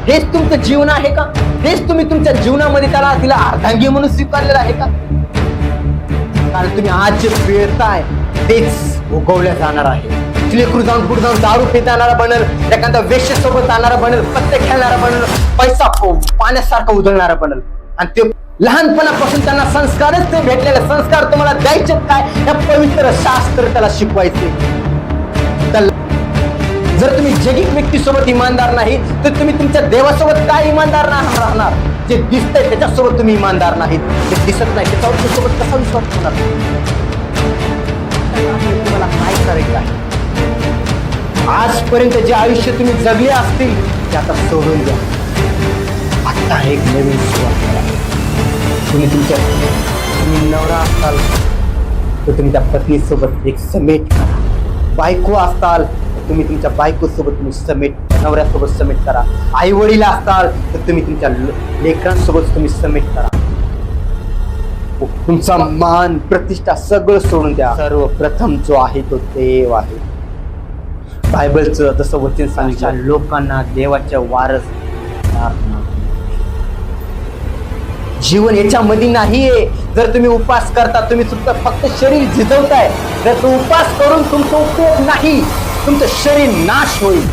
हेच तुमचं जीवन आहे का? हेच तुम्ही तुमच्या जीवनामध्ये तिला अर्धांगी म्हणून स्वीकारलेलं आहे का? कारण तुम्ही आज जे पेरताय तेच उगवल्या जाणार आहे. लेकरू जाऊन पुढे जाऊन दारू पिता येणारा बनेल, एखादा वेश्येसोबत जाणारा बनेल, पत्ते खेळणारा बनेल, पैसा पाण्यासारखा उधळणारा बनेल. आणि ते लहानपणापासून त्यांना संस्कारच ते भेटलेले संस्कार तुम्हाला द्यायचे काय? या पवित्र शास्त्र त्याला शिकवायचे. जर तुम्ही जगिक व्यक्तीसोबत इमानदार नाही तर तुम्ही तुमच्या देवासोबत काय इमानदार राहणार? जे दिसतंय त्याच्यासोबत तुम्ही इमानदार नाहीत, जे दिसत नाही त्याच्यावर सोबत कसा विश्वास होणार? तुम्हाला काय करायचं आहे? आजपर्यंत जे आयुष्य तुम्ही जगले असतील ते आता सोडून द्या. आता एक नवीन सुरुवात करा. तुम्ही नवरा असाल तर तुम्ही त्या पत्नीसोबत एक समेट करा. बायको असाल तर तुम्ही तुमच्या बायकोसोबत नवऱ्यासोबत समेट करा. आई वडील असताल तर तुम्ही तुमच्या लेकरांसोबत तुम्ही समेट करा. तुमचा मान प्रतिष्ठा सगळं सोडून द्या. सर्वप्रथम जो आहे तो देव आहे. बायबलचं तसं वचन सांगितलं, लोकांना देवाच्या वारस जीवन याच्यामध्ये नाहीये. जर तुम्ही उपास करता तुम्ही फक्त शरीर झिजवताय. जर तो उपास करून तुमचा उपयोग नाही, तुमचं शरीर नाश होईल.